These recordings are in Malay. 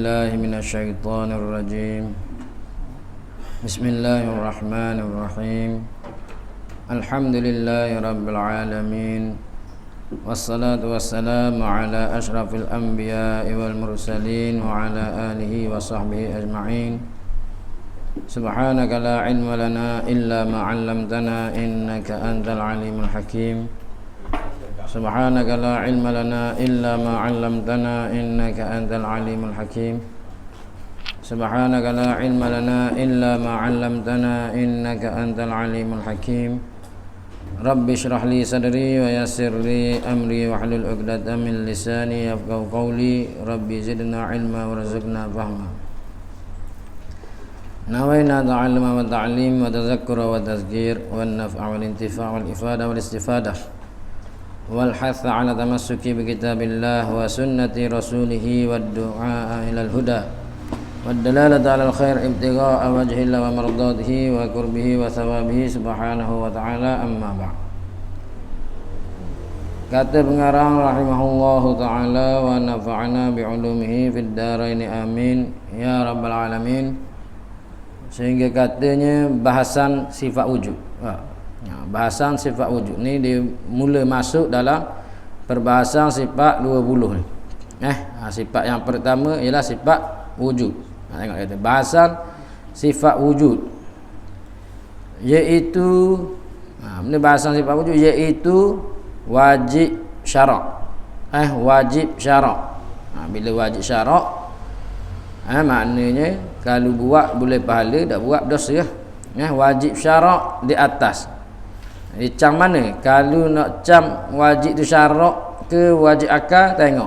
الله من الشيطان الرجيم. بسم الله الرحمن الرحيم. الحمد لله رب العالمين، والصلاة والسلام على أشرف الأنبياء والمرسلين وعلى آله وصحبه أجمعين. سبحانك لا علم لنا إلا ما علمتنا إنك أنت العليم الحكيم. سبحانك لا علم لنا إلا ما علمتنا إنك أنت العليم الحكيم. سبحانك لا علم لنا إلا ما علمتنا إنك أنت العليم الحكيم. رب اشرح لي صدري ويسر لي أمري واحلل عقدة من لساني يفقهوا قولي. ربي زدنا علما وارزقنا فهما. نوينا تعلم وتعليم وتذكر وتذكير والنفع والانتفاع والإفادة والاستفادة والحث على تمسك بكتاب الله وسنة رسوله والدعاء إلى الهدى والدلالة على الخير ابتغاء وجه الله ومرضاته وقربه وثوابه سبحانه وتعالى. أما بعد. Kata pengarang rahimahullahu ta'ala wa nafa'ana bi'ulumihi fid daraini amin ya rabbal alamin. Sehingga katanya bahasan sifat wujud. Bahasan sifat wujud ni dia mula masuk dalam perbahasan sifat 20 ni. Sifat yang pertama ialah sifat wujud. Tengok kata bahasan sifat wujud, iaitu benda bahasan sifat wujud iaitu wajib syarak. Wajib syarak. Bila wajib syarak, maknanya kalau buat boleh pahala, tak buat dosa. Wajib syarak di atas. Cam mana? Kalau nak cam wajib tu syarak ke wajib akal, tengok.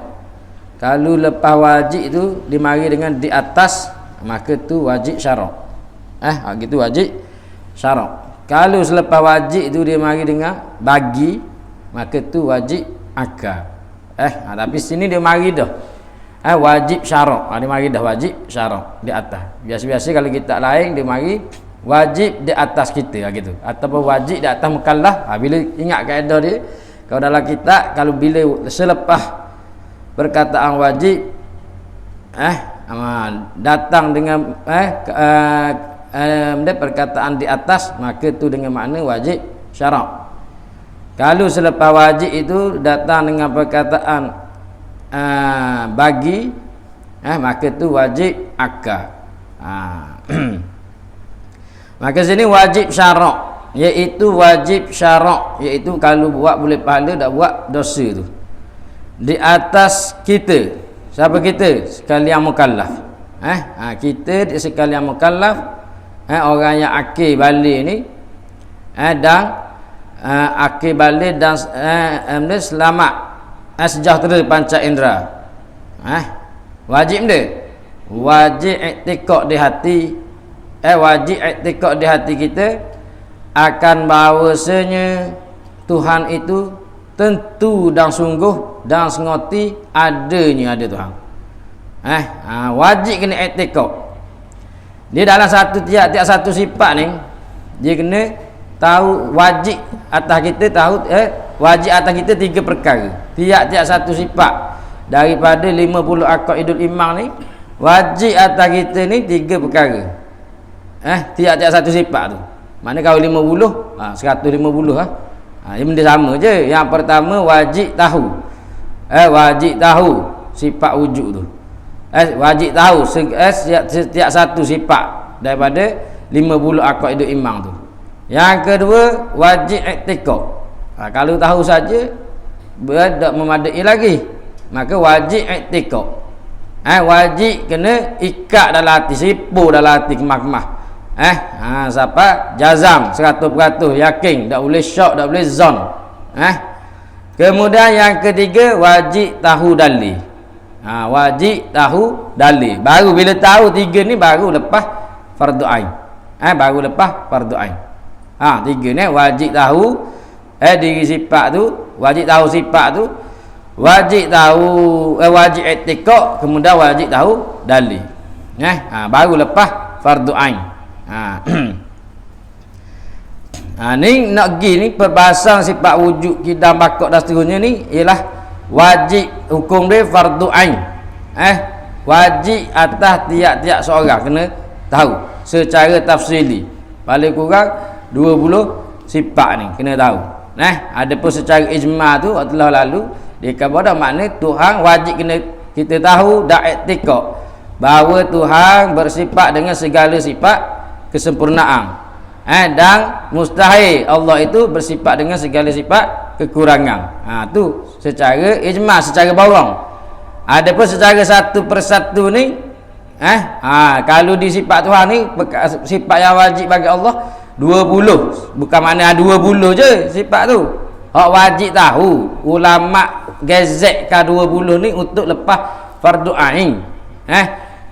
Kalau lepas wajib tu dimari dengan di atas, maka tu wajib syarak. Gitu wajib syarak. Kalau selepas wajib tu dimari dengan bagi, maka tu wajib akal. Tapi sini dia mari dah. Wajib syarak. Dia mari dah wajib syarak di atas. Biasa-biasa kalau kita lain dia mari wajib di atas kita gitu, ataupun wajib di atas mukallaf. Bila ingat kaedah dia, kalau dalam kitab, kalau bila selepas perkataan wajib datang dengan perkataan di atas, maka tu dengan makna wajib syarak. Kalau selepas wajib itu datang dengan perkataan bagi, maka tu wajib akal. Maka sini wajib syarak, iaitu wajib syarak, iaitu kalau buat boleh pahala, tak buat dosa tu. Di atas kita. Siapa kita? Sekalian mukallaf. Kita sekalian mukallaf, orang yang akil balik ni, dan akil balik dan selamat, sejahtera panca indera. Wajib dia. Wajib i'tiqad di hati. Wajib i'tiqad di hati kita akan bahawasanya Tuhan itu tentu dan sungguh dan sengoti ada Tuhan. Wajib kena i'tiqad. Dia dalam tiap satu sifat ni, dia kena tahu wajib atas kita, tahu wajib atas kita 3 perkara. Tiap satu sifat daripada 50 aqaidul iman ni, wajib atas kita ni 3 perkara. Tiap-tiap satu sifat tu. Mana kalau 50, 150 Dia benda sama je. Yang pertama wajib tahu. Wajib tahu sifat wujud tu. Wajib tahu setiap satu sifat daripada 50 aqaidul iman tu. Yang kedua wajib i'tiqad. Kalau tahu saja tak memadai lagi, maka wajib i'tiqad. Wajib kena ikat dalam hati, sipu dalam hati, kemah-kemah. Siapa jazam 100% yakin, tak boleh syak, tak boleh zon. Kemudian yang ketiga wajib tahu dalil. Wajib tahu dalil. Baru bila tahu 3 ni baru lepas fardu ain. Baru lepas fardu ain. 3 ni wajib tahu diri sifat tu, wajib tahu sifat tu, wajib tahu wajib i'tiqad, kemudian wajib tahu dalil. Baru lepas fardu ain. Ni nak pergi ni perbahasan sifat wujud kita bakok dan seterusnya ni ialah wajib, hukum dia fardu ain. wajib atas tiap-tiap seorang kena tahu secara tafsili. Paling kurang 20 sifat ni kena tahu. Ada pun secara ijma tu telah lalu dia kata makna Tuhan wajib kena kita tahu dan i'tiqad bahawa Tuhan bersifat dengan segala sifat kesempurnaan. Dan mustahil Allah itu bersifat dengan segala sifat kekurangan. Tu secara ijma, secara bawang. Adapun secara satu persatu ni kalau di sifat Tuhan ni sifat yang wajib bagi Allah 20. Bukan makna 20 je sifat tu. Hak wajib tahu. Ulama gezek ke 20 ni untuk lepas fardu ain.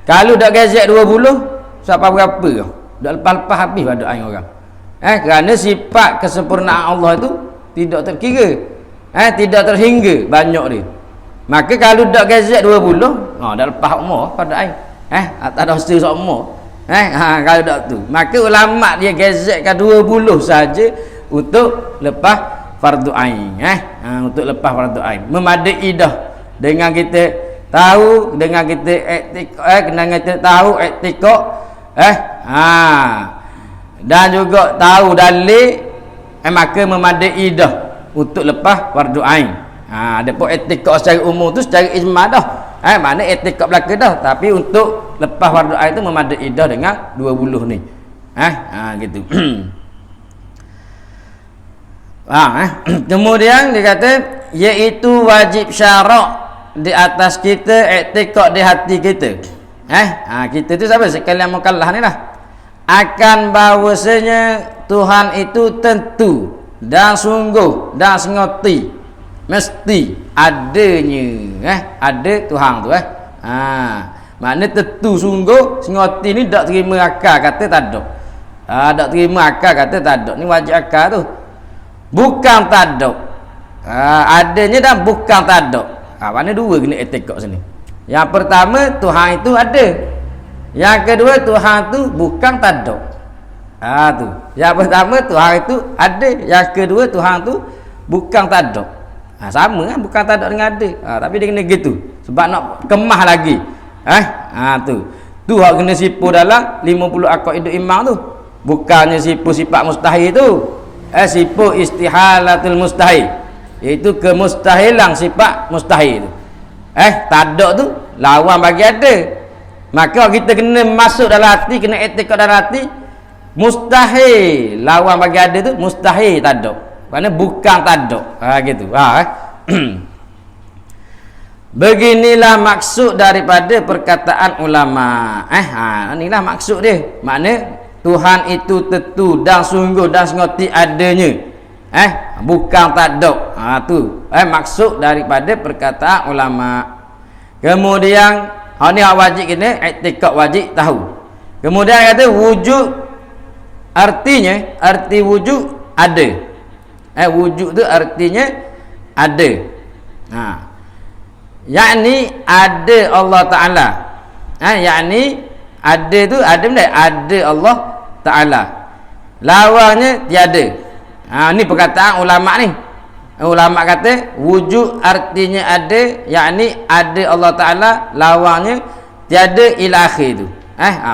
Kalau dak gezek 20 siapa berapa? Dak lepas-lepas habis fardu ain orang. Kerana sifat kesempurnaan Allah itu tidak terkira. Tidak terhingga banyak dia. Maka kalau dak gezek 20, dak lepas umur fardu ain. Tak ada usaha semua. Kalau dak tu, maka ulama dia gezekkan 20 saja untuk lepas fardu ain. Untuk lepas fardu ain. Memadai dah dengan kita tahu, dengan kita i'tiqad, dengan kita tahu i'tiqad, dan juga tahu dalil, maka memadai dah untuk lepas fardu ain. Adapun i'tiqad secara umum tu secara ijma dah. Makna i'tiqad belaka dah, tapi untuk lepas fardu ain tu memadai dah dengan 20 ni. Gitu. Kemudian dia kata iaitu wajib syarak di atas kita i'tiqad di hati kita. Kita tu siapa? Sekalian mukallaf ni lah. Akan bahawasanya Tuhan itu tentu dan sungguh dan sengoti mesti adanya ada Tuhan tu makna tentu sungguh sengoti ni tak terima akal kata tak ada. Tak terima akal kata tak ada. Ni wajib akal tu. Bukan tak ada. Adanya dan bukan tak ada. Makna dua kena i'tiqad sini. Yang pertama Tuhan itu ada. Yang kedua Tuhan tu bukan tak ada. Tu. Yang pertama Tuhan itu ada. Yang kedua Tuhan tu bukan tak ada. Sama kan, bukan tak ada dengan ada. Tapi dia kena gitu. Sebab nak kemah lagi. Tu hak kena sipu dalam 50 aqaidul imam tu. Bukannya sipu sifat mustahil tu. Sipu istihalatul mustahil. Iaitu kemustahilan sifat mustahil tu. Tak ada tu lawan bagi ada. Maka kita kena masuk dalam hati, kena i'tiqad dalam hati. Mustahil lawan bagi ada tu mustahil tak ada. Kerana bukan tak ada. Gitu. Beginilah maksud daripada perkataan ulama. Inilah maksud dia. Makna Tuhan itu tentu dan sungguh dan sengoti adanya. Bukan tak ada. Tu. Maksud daripada perkataan ulama. Kemudian ni wajib kena i'tiqad wajib tahu. Kemudian kata wujud, artinya arti wujud ada. Wujud tu artinya ada. Yakni ada Allah Ta'ala. Yakni ada tu ada benda, ada Allah Ta'ala. Lawannya tiada. Ni perkataan ulama ni. Ulama kata wujud artinya ada, yakni ada Allah Ta'ala, lawannya tiada ila akhir tu.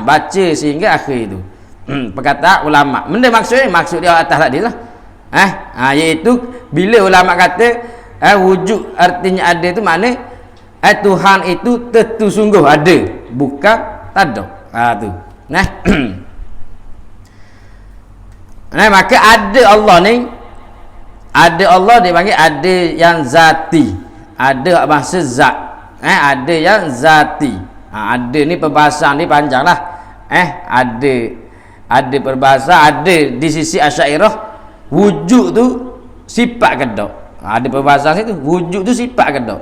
Baca sehingga akhir tu. Perkataan ulama. Benda maksudnya maksud dia atas tadi lah. Iaitu bila ulama kata wujud artinya ada tu makna Tuhan itu tentu sungguh ada, bukan tak ada. Tu. Maka ada Allah ni, ada Allah dipanggil ada yang zati. Ada bahasa zat. Ada yang zati. Ada ni perbahasan ni panjang lah. Ada perbahasan, ada di sisi Asy'ariyah wujud tu sifat ke tak? Ada perbahasan itu wujud tu sifat ke tak?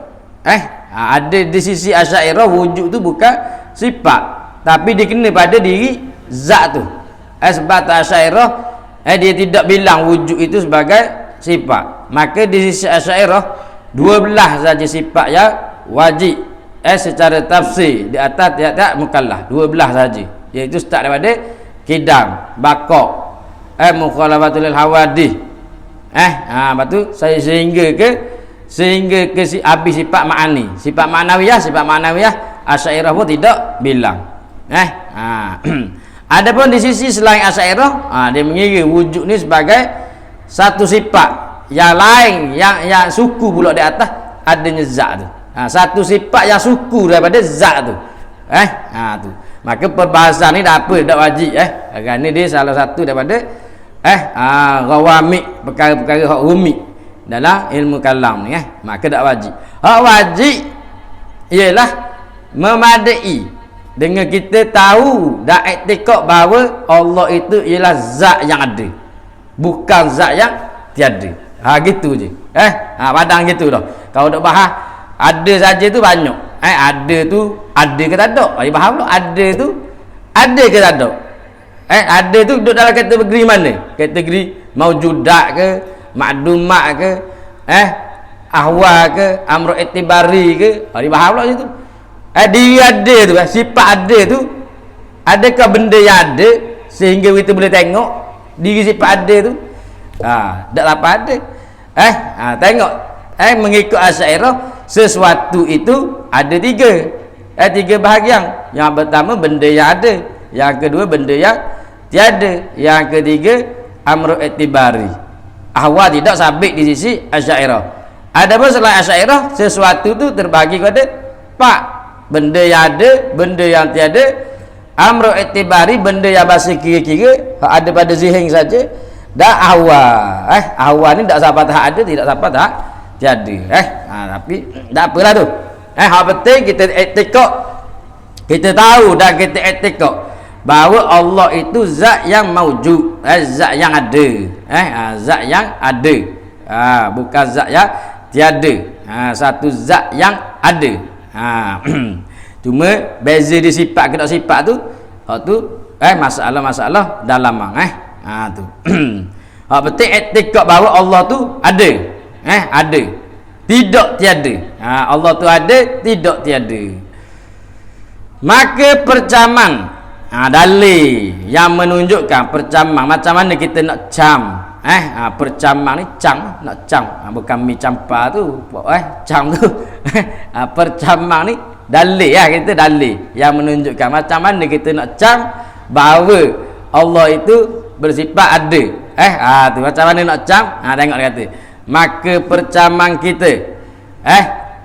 Ada di sisi Asy'ariyah wujud tu bukan sifat, tapi dikena pada diri zat tu. Sebab Asy'ariyah dia tidak bilang wujud itu sebagai sifat. Maka di sisi Asy'ariyah 12 saja sifat yang wajib secara tafsir di atas tiap-tiap mukallaf. 12 saja. Iaitu start daripada kidam, baqa, mukhalafatul hawadith. Lepas tu sehingga ke habis sifat ma'ani. Sifat ma'nawiyah Asy'ariyah pun tidak bilang. Adapun di sisi selain Asy'ariyah, dia mengira wujud ni sebagai satu sifat yang lain, yang suku pula di atas adanya zat tu. Satu sifat yang suku daripada zat tu. Tu. Maka perbahasan ni dah apa, dak wajib kerana dia salah satu daripada rawamik, perkara-perkara hak rumit dalam ilmu kalam ni maka dak wajib. Hak wajib ialah memadai dengan kita tahu dan iktikad bahawa Allah itu ialah zat yang ada, bukan zat yang tiada. Gitu je. Padang gitu dah. Kalau dak bahas ada saja tu banyak. Ada tu ada ke tak ada? Faham tak? Ada tu ada ke tak ada? Ada tu duduk dalam kategori mana? Kategori maujudat ke, makdumat ke, ahwal ke, amru itibari ke? Faham tak situ? Diri ada tu, sifat ada tu, adakah benda yang ada sehingga kita boleh tengok diri sifat ada tu? Tak dapat ada. Tengok mengikut Asy'ariyah, sesuatu itu ada tiga bahagian. Yang pertama benda yang ada, yang kedua benda yang tiada, yang ketiga amru i'tibari, ahwal tidak sabit di sisi Asy'ariyah. Adapun selain Asy'ariyah, sesuatu tu terbagi kepada empat: benda yang ada, benda yang tiada, amru i'tibari, benda yang bahasa kira-kira ada pada zihn saja, dan ahwal. Ahwal ni tak sampai tak ada, tidak sampai tak tiada. Tapi tak apalah tu. Hak penting kita i'tikad, kita tahu dan kita i'tikad bahawa Allah itu zat yang maujud, zat yang ada, zat yang ada, bukan zat yang tiada. Satu zat yang ada. Cuma beza di sifat ke tak sifat tu, hak tu masalah-masalah dalam tu. Hak penting i'tikad bahawa Allah tu ada. Ada, tidak tiada. Allah tu ada, tidak tiada. Maka percaman, dalil yang menunjukkan percaman, macam mana kita nak cam. Percaman ni cam, nak cam, bukan mi campa tu, cam tu. Percaman ni dalil kita dalil yang menunjukkan macam mana kita nak cam bahawa Allah itu bersifat ada. Tu macam mana nak cam? Tengok dia kata, maka percaman kita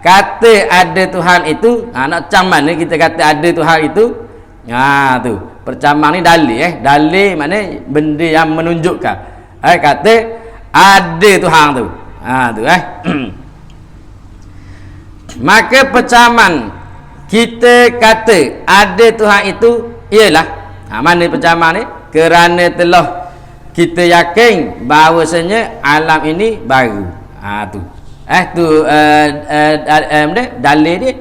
kata ada Tuhan itu, nak cam mana kita kata ada Tuhan itu? Tu percaman ni dalil. Dalil mana benda yang menunjukkan kata ada Tuhan tu. Tu maka percaman kita kata ada Tuhan itu ialah mana percaman ni? Kerana telah kita yakin bahawasanya alam ini baru. Tu dalil dia.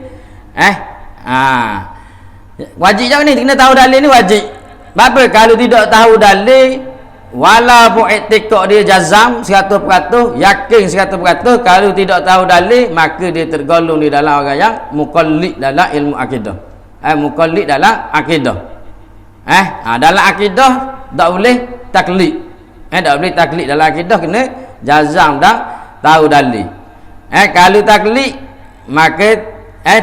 Wajib jauh ni, kena tahu dalil ni wajib. Apa kalau tidak tahu dalil, walaupun i'tikad dia jazam 100%, yakin 100%, kalau tidak tahu dalil maka dia tergolong di dalam orang yang muqallid dalam ilmu akidah. Muqallid dalam akidah. Dalam akidah tak boleh taklid. Tak boleh taklid dalam akidah, kena jazam dan tahu dalil. Kalau taklid maka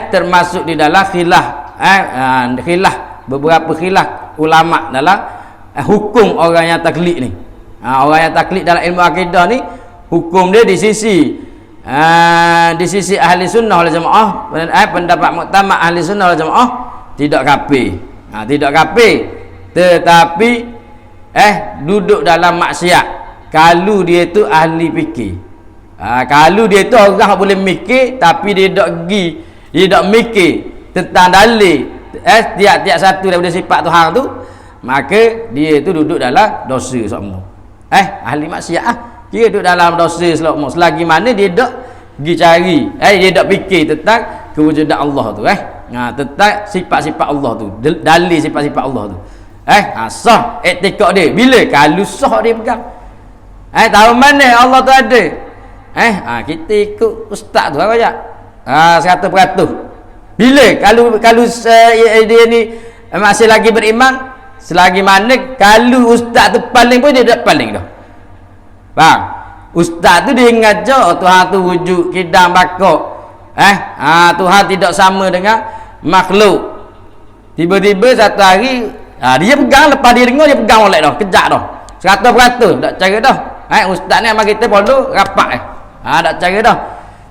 termasuk di dalam khilaf. Beberapa khilaf ulama dalam hukum orang yang taklid ni. Orang yang taklid dalam ilmu akidah ni, hukum dia di sisi ahli sunnah wal jamaah, pendapat muktamad ahli sunnah wal jamaah, tidak kafir. Tidak kafir, tetapi duduk dalam maksiat kalau dia tu ahli fikir. Kalau dia tu orang boleh mikir tapi dia tak mikir tentang dalil tiap-tiap satu daripada sifat Tuhan tu, maka dia tu duduk dalam dosa semua. Ahli maksiat dia duduk dalam dosa semua selagi mana dia tak pergi cari, dia tak fikir tentang kewujudan Allah tu, tentang sifat-sifat Allah tu, dalil sifat-sifat Allah tu. Sah i'tikad dia bila kalau sah dia pegang. Tahu mana Allah tu ada? Kita ikut ustaz tu apa ya? 100%. Bila kalau dia ni masih lagi beriman, selagi mana kalau ustaz tu paling pun dia tak paling dah. Faham? Ustaz tu dia ngajar Tuhan tu wujud kidam bakok. Tuhan tidak sama dengan makhluk. Tiba-tiba satu hari dia pegang, lepas dia dengar dia pegang molek dah, kejak dah 100% tak cara dah. Ustaz ni sama kita follow rapat tak cara dah.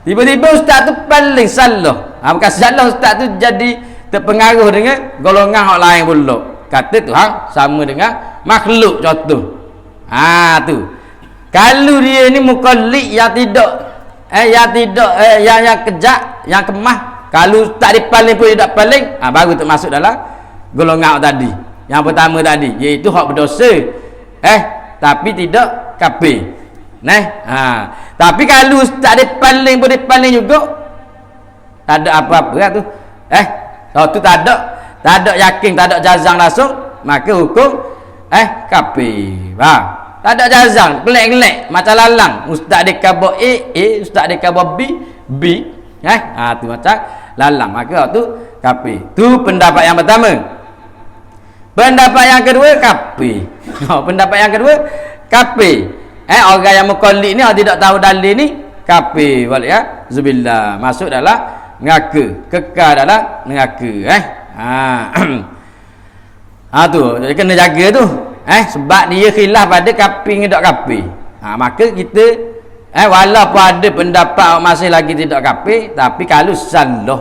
Tiba-tiba ustaz tu paling salah. Bukan salah, ustaz tu jadi terpengaruh dengan golongan orang lain pula. Kata Tuhan sama dengan makhluk contoh. Tu. Kalau dia ni mukallid yang tidak yang kejak, yang kemah, kalau tak dipaling pun tidak paling, baru termasuk dalam golongan tadi. Yang pertama tadi, iaitu hak berdosa. Tapi tidak kafir. Tapi kalau tak dipaling pun dipaling juga, tak ada apa-apa lah tu. Kalau tu tak ada yakin, tak ada jazang langsung, maka hukum kafir. Tak ada jazang, kelek-kelek macam lalang. Ustaz dia khabar A, ustaz dia khabar B, tu macam lalang, maka tu kafir. Tu pendapat yang pertama. Pendapat yang kedua kafir. Pendapat yang kedua kafir. Orang yang mukallid ni, orang tidak tahu dalil ni, kafir. Wal zubillah, masuk dalam neraka, kekal dalam neraka. Tu jadi kena jaga tu. Sebab dia khilaf pada kafir dengan tak kafir. Maka kita walaupun ada pendapat masih lagi tidak kafir, tapi kalau salah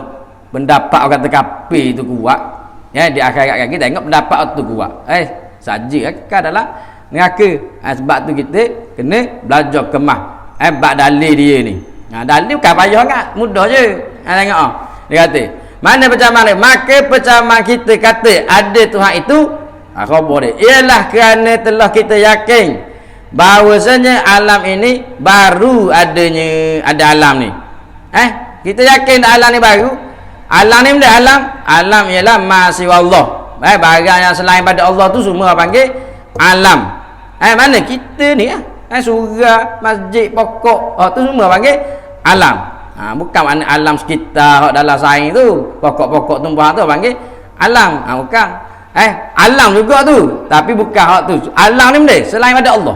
pendapat orang kata kafir tu kuat, di akhirat lagi tengok pendapat tu kuat, saja kan dalam neraka. Sebab tu kita kena belajar kemah bab dalil dia ni. Dalil bukan payah sangat, mudah je. Tengok dia kata mana percamaan dia, maka percamaan kita kata ada Tuhan itu, khabar dia ialah kerana telah kita yakin bahawasanya alam ini baru ada alam ni. Kita yakin alam ni baru. Alam ni benda alam ialah masih Allah. Barang yang selain pada Allah tu semua panggil alam. Mana kita ni surga, masjid, pokok, tu semua panggil alam. Bukan makna alam sekitar dalam sains tu, pokok-pokok tumbuhan tu panggil alam. Bukan. Alam juga tu, tapi bukan hak tu. Alam ni benda selain pada Allah.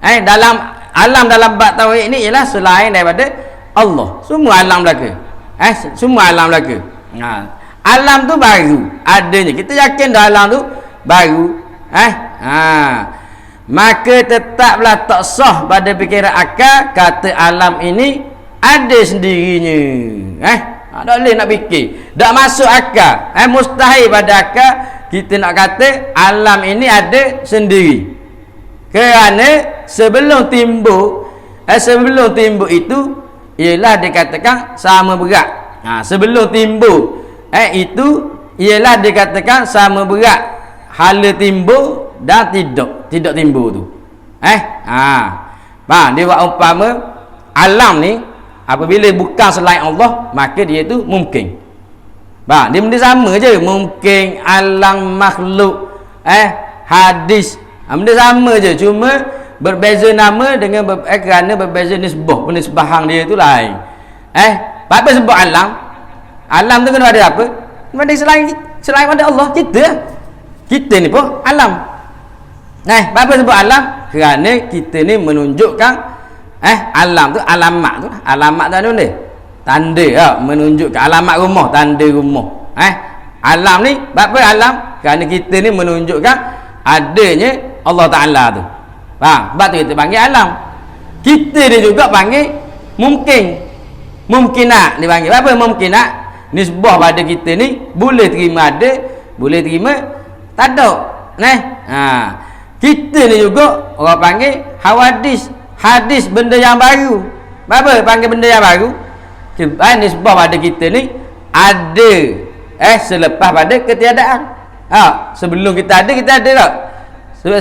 Dalam alam dalam bab tauhid ni ialah selain daripada Allah. Semua alam belaka. Semua alam belaka. Alam tu baru adanya. Kita yakin dah alam tu baru. Maka tetaplah tak sah pada fikiran akal kata alam ini ada sendirinya. Tak boleh nak fikir, tak masuk akal. Mustahil pada akal kita nak kata alam ini ada sendiri. Kerana sebelum timbul itu ialah dikatakan sama berat. Sebelum timbul itu ialah dikatakan sama berat hala timbul dan tidak timbul tu. Dia buat umpama alam ni apabila bukan selain Allah, maka dia tu mungkin. Dia benda sama je, mungkin, alam, makhluk, hadis, benda sama je, cuma berbeza nama dengan kerana berbeza nisbah. Penisbahan dia tu lain. Apa sebut alam? Alam tu kena ada apa? Kena ada selain pada Allah. Kita ni pun alam. Apa sebut alam? Kerana kita ni menunjukkan alam tu, alamat tu ni tanda menunjukkan alamat rumah, tanda rumah. Alam ni apa alam? Kerana kita ni menunjukkan adanya Allah Ta'ala tu. Sebab tu kita panggil alam. Kita ni juga panggil mungkinat dipanggil. Apa mungkinat? Nisbah pada kita ni boleh terima ada, boleh terima tak ada. Kita ni juga orang panggil hadis, benda yang baru. Apa panggil benda yang baru? Nisbah pada kita ni ada selepas pada ketiadaan. Sebelum kita ada tak?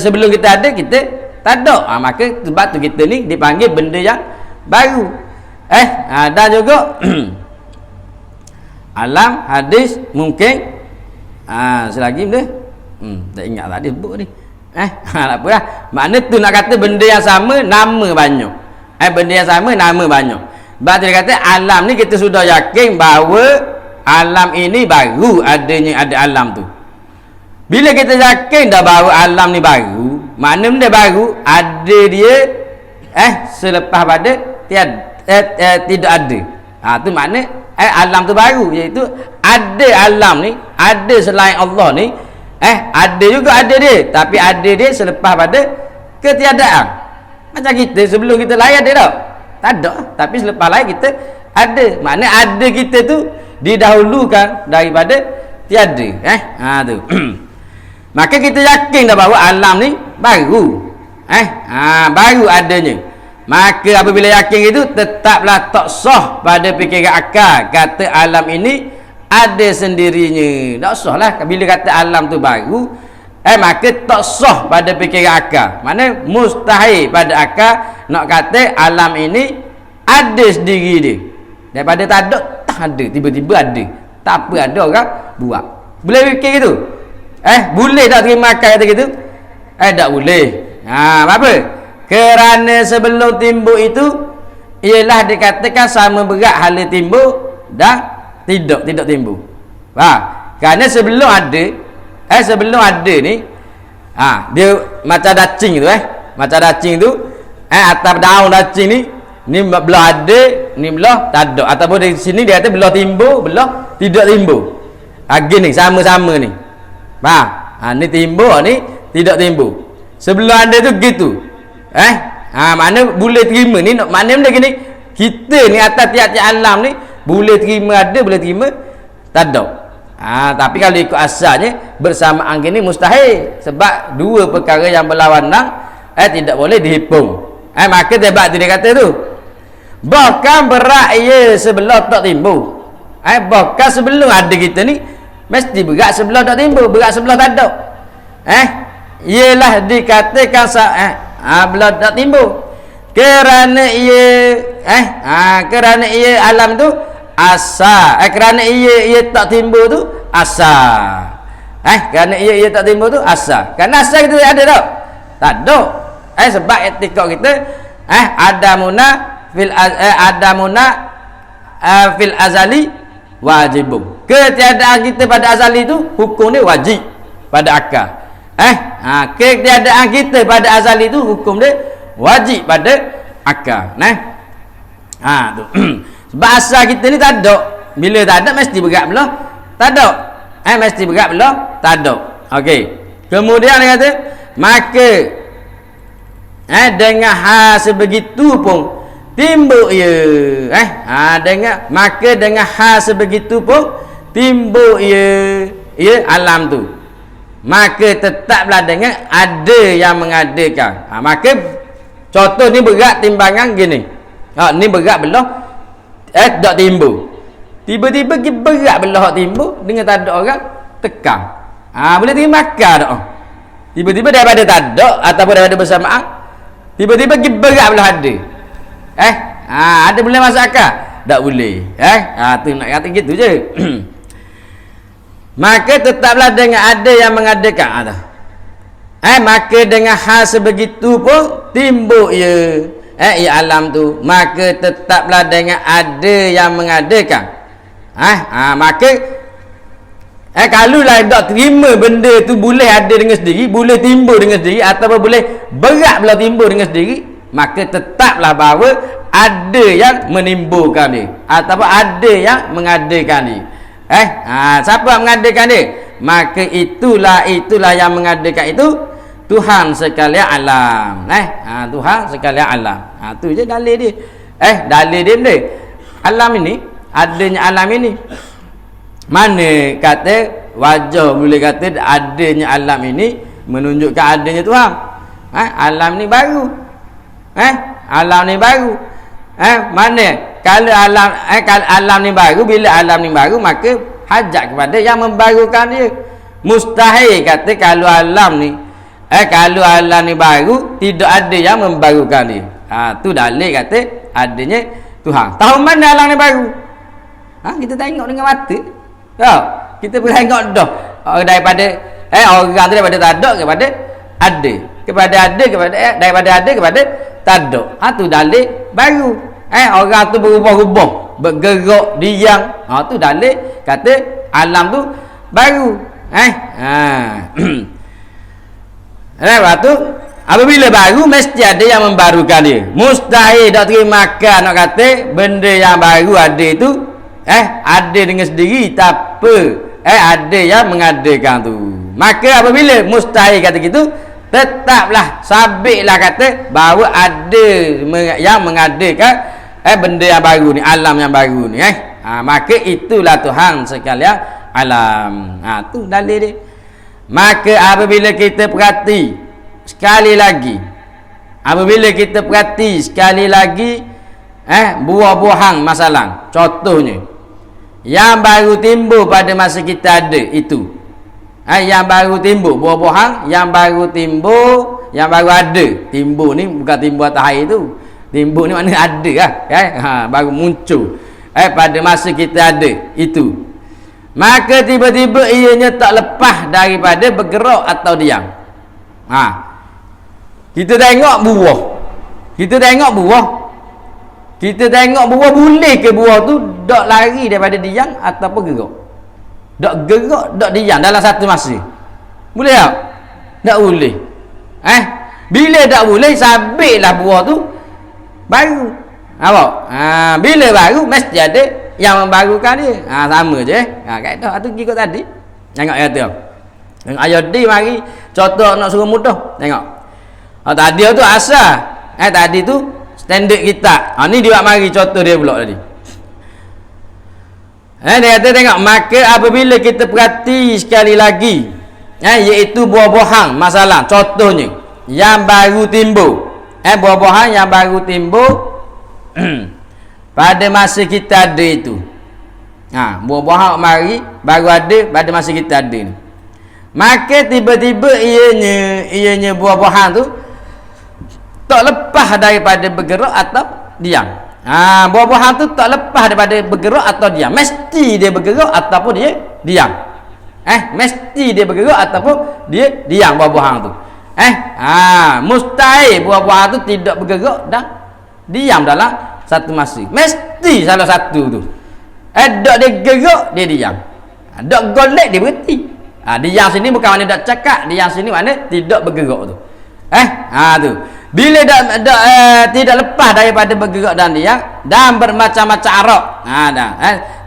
Sebelum kita ada kita tak ada. Maka sebab tu kita ni dipanggil benda yang baru. Dan juga alam, hadis, mungkin. Selagi benda tak ingat tadi sebut ni. Tak apalah. Makna tu nak kata benda yang sama, nama banyak. Benda yang sama, nama banyak. Sebab dia kata alam ni kita sudah yakin bahawa alam ini baru adanya ada alam tu. Bila kita yakin dah bahawa alam ni baru, makna benda baru ada dia selepas pada tidak ada. Tu makna alam tu baru, iaitu ada alam ni, ada selain Allah ni, ada juga ada dia, tapi ada dia selepas pada ketiadaan. Macam kita sebelum kita lahir ada tak? Tak ada. Tapi selepas lahir kita ada. Maknanya ada kita tu didahulukan daripada tiada. Tu. Maka kita yakin dah bahawa alam ni baru. Baru adanya. Maka apabila yakin itu, tetaplah tak sah pada fikiran akal kata alam ini ada sendirinya. Tak sah lah bila kata alam tu baru. Maka tak sah pada fikiran akal. Maknanya mustahil pada akal nak kata alam ini ada sendiri dia. Daripada tak ada, tiba-tiba ada. Tak apa ada orang buat. Boleh fikir gitu? Boleh tak terima akal kata gitu? Tak boleh. Apa? Kerana sebelum timbul itu ialah dikatakan sama berat hala timbul dan tidak timbul. Kerana sebelum ada ni, dia macam dacing tu, macam dacing tu, atas daun dacing ni belah ada, ni belah tak ada. Ataupun di sini dia kata belah timbul, belah tidak timbul. Gini sama-sama ni. Ni timbul, ni tidak timbul. Sebelum ada tu gitu. Mana boleh terima ni, makna benda gini. Kita ni atas tiap-tiap alam ni boleh terima ada, boleh terima tak ada. Tapi kalau ikut asalnya bersamaan gini mustahil, sebab dua perkara yang berlawanan tidak boleh dihimpun. Maka sebab tu dia kata tu, bahkan berat ia sebelum tak timbul. Bahkan sebelum ada kita ni mesti berat sebelum tak timbul, berat sebelum tak ada. Ialah dikatakan belum tak timbul. Kerana ia alam tu asal. Kerana ia tak timbul tu asal. Kerana ia tak timbul tu asal. Kerana asal kita ada tak? Tak ada. Sebab etika kita adamuna fil azali wajibun. Ketiadaan kita pada azali tu hukum ni wajib pada akal. Ketiadaan kita pada azali tu hukum dia wajib pada akal. Tu. Sebab asal kita ni tak ada. Bila tak ada mesti berat belah tak ada. Mesti berat belah tak ada. Okey. Kemudian dia kata, maka dengan hal sebegitu pun timbul ia. Maka dengan hal sebegitu pun timbul ia alam tu. Maka tetaplah dengan ada yang mengadakan. Maka contoh ni berat timbangan gini. Ni berat belah tak timbul. Tiba-tiba berat belah timbul dengan tak ada orang tekan. Boleh terima akal tak? Tiba-tiba daripada tak ada ataupun daripada bersamaan, tiba-tiba berat belah ada. Ada boleh masuk akal? Tak boleh. Tu nak kata gitu je. Maka tetaplah dengan ada yang mengadakan. Maka dengan hal sebegitu pun timbul ia alam tu. Maka tetaplah dengan ada yang mengadakan. Maka kalau lah tak terima benda tu boleh ada dengan sendiri, boleh timbul dengan sendiri, ataupun boleh berat belah timbul dengan sendiri, maka tetaplah bahawa ada yang menimbulkan dia ataupun ada yang mengadakan dia. Siapa yang mengadakan dia? Maka itulah yang mengadakan itu Tuhan sekalian alam. Tuhan sekalian alam. Tu je dalil dia. Dalil dia benda. Alam ini, adanya alam ini. Mana kata wajah boleh kata adanya alam ini menunjukkan adanya Tuhan. Alam ni baru. Alam ni baru. Mana kalau alam ni baru, bila alam ni baru maka hajat kepada yang membarukan dia. Mustahil kata kalau alam ni baru tidak ada yang membarukan dia. Tu dalil kata adanya Tuhan. Tahu mana alam ni baru? Kita tengok dengan mata. Kita boleh tengok dah daripada orang tu daripada tak ada kepada ada, kepada ada kepada daripada ada kepada tak ada. Tu dalil baru. Orang tu berubah-ubah, bergerak, diam. Tu dalil kata alam tu baru. Lepas tu apabila baru mesti ada yang membarukan dia. Mustahil tak terima makan nak kata benda yang baru ada itu ada dengan sendiri apa ada yang mengadakan tu. Maka apabila mustahil kata gitu, tetaplah sabitlah kata bahawa ada yang mengadakan benda yang baru ni, alam yang baru ni maka itulah Tuhan sekalian alam. Tu dalil dia. Maka apabila kita perhati sekali lagi, buah-buahan masalah, contohnya yang baru timbul pada masa kita ada itu, yang baru timbul buah-buahan yang baru timbul, yang baru ada. Timbul ni bukan timbul atas air tu, timbul ni maknanya ada baru muncul pada masa kita ada itu. Maka tiba-tiba ianya tak lepas daripada bergerak atau diam. Kita tengok buah, boleh ke buah tu dak lari daripada diam ataupun gerak? Dak gerak, dak diam dalam satu masa. Boleh tak? Tak boleh. Bila tak boleh, sabitlah buah tu baru. Bila baru mesti ada yang membarukan dia. Sama je. Kaedah tu ikut tadi. Tengok ayat tu. Tengok ayat di mari contoh nak suruh mudah. Tengok. Tadi tu asal. Tadi tu standard kita. Ni dia mari contoh dia pula tadi. Dia kata tengok, maka apabila kita perhati sekali lagi, iaitu buah-buahan masalah, contohnya yang baru timbul, buah-buahan yang baru timbul pada masa kita ada itu. Buah-buahan mari baru ada pada masa kita ada ni. Maka tiba-tiba ianya buah-buahan tu tak lepas daripada bergerak atau diam. Buah-buahan tu tak lepas daripada bergerak atau diam. Mesti dia bergerak ataupun dia diam. Mesti dia bergerak ataupun dia diam buah-buahan tu. Mustahil buah-buahan tu tidak bergerak dan diam dalam satu masa. Mesti salah satu tu. Dak dia gerak, dia diam. Dak golek, dia berhenti. Diam sini bukan makna dak cakap, diam sini makna tidak bergerak tu. Tu. Bila tidak lepas daripada bergerak dan diam dan bermacam-macam arak.